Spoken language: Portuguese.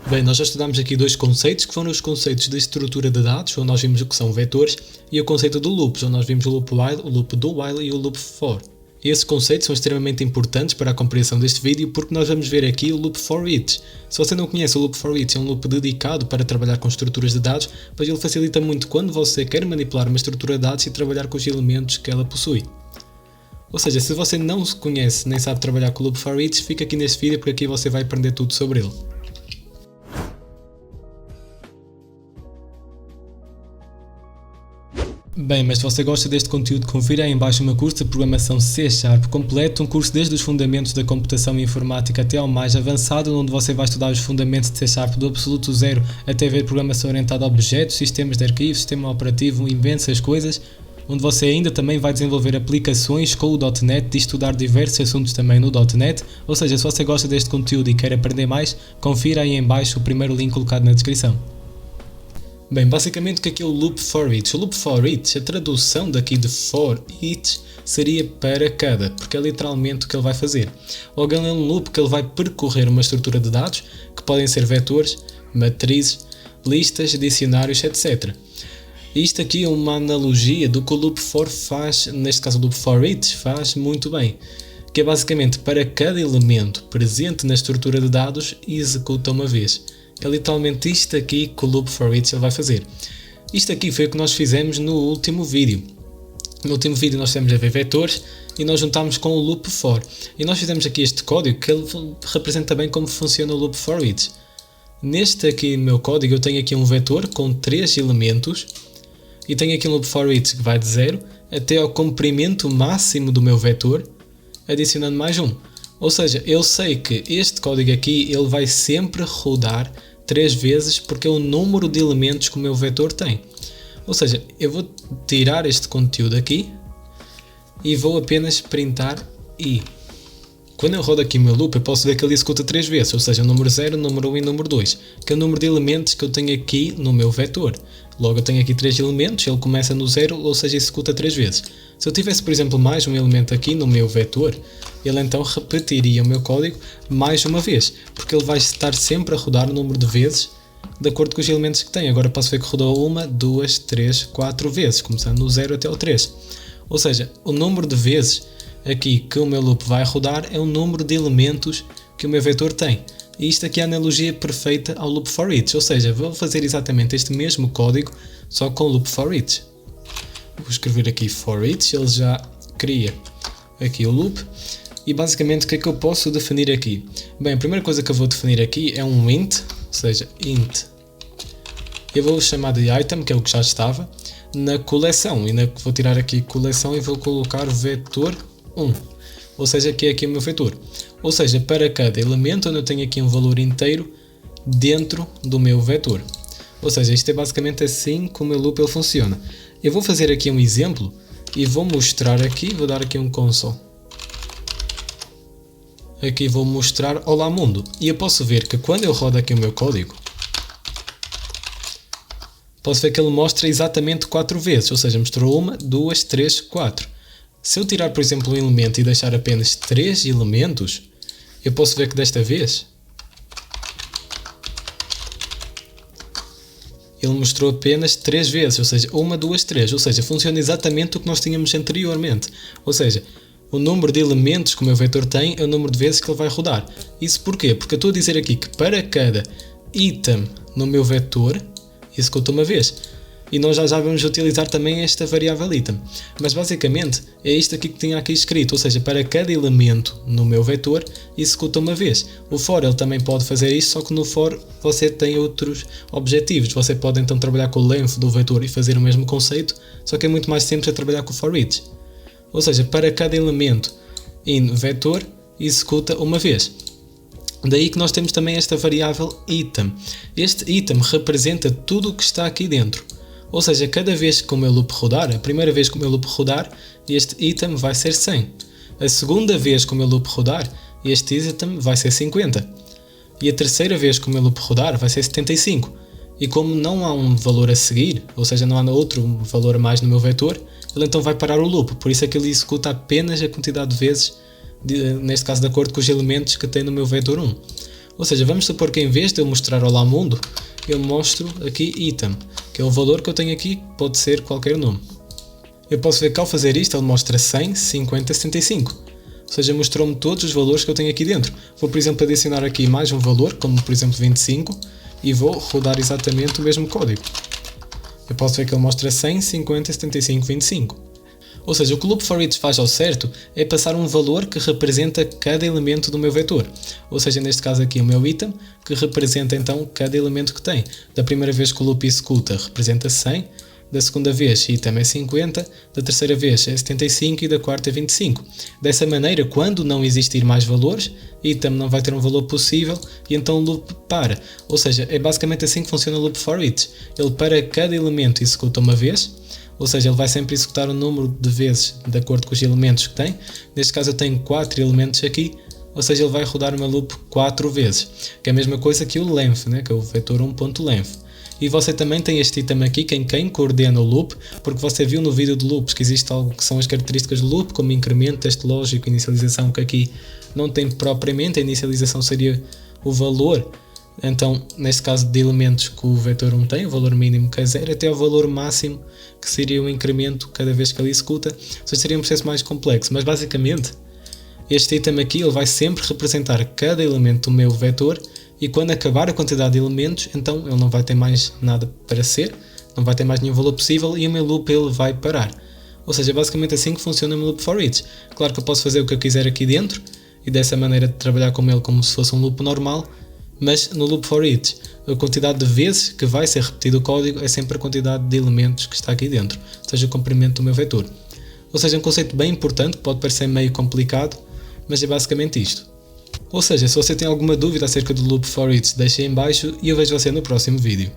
Bem, nós já estudámos aqui dois conceitos, que foram os conceitos de estrutura de dados, onde nós vimos o que são vetores, e o conceito do loops, onde nós vimos o loop while, o loop do while e o loop for. E esses conceitos são extremamente importantes para a compreensão deste vídeo, porque nós vamos ver aqui o loop for each. Se você não conhece, o loop for each é um loop dedicado para trabalhar com estruturas de dados, pois ele facilita muito quando você quer manipular uma estrutura de dados e trabalhar com os elementos que ela possui. Ou seja, se você não se conhece nem sabe trabalhar com o loop for each, fica aqui neste vídeo porque aqui você vai aprender tudo sobre ele. Bem, mas se você gosta deste conteúdo, confira aí em baixo o meu curso de programação C# completo, um curso desde os fundamentos da computação e informática até ao mais avançado, onde você vai estudar os fundamentos de C# do absoluto zero até ver programação orientada a objetos, sistemas de arquivo, sistema operativo, imensas coisas, onde você ainda também vai desenvolver aplicações com o .NET e estudar diversos assuntos também no .NET, ou seja, se você gosta deste conteúdo e quer aprender mais, confira aí em baixo o primeiro link colocado na descrição. Bem, basicamente o que é o loop for each? O loop for each, a tradução daqui de for each seria para cada, porque é literalmente o que ele vai fazer. Logo, ele é um loop que ele vai percorrer uma estrutura de dados, que podem ser vetores, matrizes, listas, dicionários, etc. E isto aqui é uma analogia do que o loop for faz, neste caso o loop for each faz muito bem, que é basicamente para cada elemento presente na estrutura de dados executa uma vez. É literalmente isto aqui que o loop for each ele vai fazer. Isto aqui foi o que nós fizemos no último vídeo. No último vídeo nós fizemos a ver vetores e nós juntámos com o loop for. E nós fizemos aqui este código que ele representa bem como funciona o loop for each. Neste aqui meu código eu tenho aqui um vetor com 3 elementos e tenho aqui um loop for each que vai de 0 até ao comprimento máximo do meu vetor, adicionando mais um. Ou seja, eu sei que este código aqui ele vai sempre rodar 3 vezes porque é o número de elementos que o meu vetor tem. Ou seja, eu vou tirar este conteúdo aqui e vou apenas printar i. Quando eu rodo aqui o meu loop eu posso ver que ele executa 3 vezes, ou seja, o número 0, o número 1 e o número 2, que é o número de elementos que eu tenho aqui no meu vetor. Logo eu tenho aqui 3 elementos, ele começa no 0, ou seja, executa 3 vezes. Se eu tivesse, por exemplo, mais um elemento aqui no meu vetor, ele então repetiria o meu código mais uma vez, porque ele vai estar sempre a rodar o número de vezes de acordo com os elementos que tem. Agora posso ver que rodou 1, 2, 3, 4 vezes, começando no 0 até o 3. Ou seja, o número de vezes aqui que o meu loop vai rodar é o número de elementos que o meu vetor tem. E isto aqui é a analogia perfeita ao loop for each, ou seja, vou fazer exatamente este mesmo código, só com o loop for each. Vou escrever aqui for each, ele já cria aqui o loop. E basicamente o que é que eu posso definir aqui? Bem, a primeira coisa que eu vou definir aqui é um int, ou seja, int. Eu vou chamar de item, que é o que já estava, na coleção. E vou tirar aqui coleção e vou colocar vetor 1. Ou seja, que é aqui o meu vetor. Ou seja, para cada elemento eu tenho aqui um valor inteiro dentro do meu vetor. Ou seja, isto é basicamente assim como o meu loop ele funciona. Eu vou fazer aqui um exemplo e vou mostrar aqui, vou dar aqui um console. Aqui vou mostrar olá mundo. E eu posso ver que quando eu rodo aqui o meu código, posso ver que ele mostra exatamente 4 vezes. Ou seja, mostrou 1, 2, 3, 4. Se eu tirar, por exemplo, um elemento e deixar apenas 3 elementos, eu posso ver que desta vez ele mostrou apenas 3 vezes, ou seja, 1, 2, 3, ou seja, funciona exatamente o que nós tínhamos anteriormente. Ou seja, o número de elementos que o meu vetor tem é o número de vezes que ele vai rodar. Isso porquê? Porque eu estou a dizer aqui que para cada item no meu vetor executa uma vez. E nós já vamos utilizar também esta variável item. Mas basicamente é isto aqui que tinha aqui escrito, ou seja, para cada elemento no meu vetor executa uma vez. O for ele também pode fazer isso, só que no for você tem outros objetivos. Você pode então trabalhar com o length do vetor e fazer o mesmo conceito, só que é muito mais simples trabalhar com o for each. Ou seja, para cada elemento in vetor executa uma vez. Daí que nós temos também esta variável item. Este item representa tudo o que está aqui dentro. Ou seja, cada vez que o meu loop rodar, a primeira vez que o meu loop rodar, este item vai ser 100. A segunda vez que o meu loop rodar, este item vai ser 50. E a terceira vez que o meu loop rodar vai ser 75. E como não há um valor a seguir, ou seja, não há outro valor a mais no meu vetor, ele então vai parar o loop. Por isso é que ele executa apenas a quantidade de vezes, neste caso de acordo com os elementos que tem no meu vetor 1. Ou seja, vamos supor que em vez de eu mostrar olá mundo, eu mostro aqui item, que é o valor que eu tenho aqui, pode ser qualquer número. Eu posso ver que ao fazer isto ele mostra 100, 50, 75. Ou seja, mostrou-me todos os valores que eu tenho aqui dentro. Vou, por exemplo, adicionar aqui mais um valor, como por exemplo 25, e vou rodar exatamente o mesmo código. Eu posso ver que ele mostra 100, 50, 75, 25. Ou seja, o que o loop for each faz ao certo é passar um valor que representa cada elemento do meu vetor. Ou seja, neste caso aqui o meu item, que representa então cada elemento que tem. Da primeira vez que o loop executa representa 100, da segunda vez item é 50, da terceira vez é 75 e da quarta é 25. Dessa maneira, quando não existir mais valores, item não vai ter um valor possível e então o loop para. Ou seja, é basicamente assim que funciona o loop for each. Ele para cada elemento executa uma vez, ou seja, ele vai sempre executar o número de vezes de acordo com os elementos que tem. Neste caso eu tenho 4 elementos aqui, ou seja, ele vai rodar o meu loop 4 vezes, que é a mesma coisa que o length, né? Que é o vetor 1.length. E você também tem este item aqui, quem coordena o loop, porque você viu no vídeo de loops que existe algo que são as características do loop, como incremento, teste lógico, inicialização, que aqui não tem propriamente. A inicialização seria o valor, então neste caso de elementos que o vetor 1 tem, o valor mínimo que é 0, até o valor máximo, que seria o incremento cada vez que ele executa. Ou seja, seria um processo mais complexo, mas basicamente este item aqui ele vai sempre representar cada elemento do meu vetor, e quando acabar a quantidade de elementos, então ele não vai ter mais nada para ser, não vai ter mais nenhum valor possível e o meu loop ele vai parar. Ou seja, basicamente assim que funciona o meu loop for each. Claro que eu posso fazer o que eu quiser aqui dentro e dessa maneira trabalhar com ele como se fosse um loop normal, mas no loop for each a quantidade de vezes que vai ser repetido o código é sempre a quantidade de elementos que está aqui dentro, ou seja, o comprimento do meu vetor. Ou seja, é um conceito bem importante que pode parecer meio complicado, mas é basicamente isto. Ou seja, se você tem alguma dúvida acerca do loop for each, deixe aí em baixo e eu vejo você no próximo vídeo.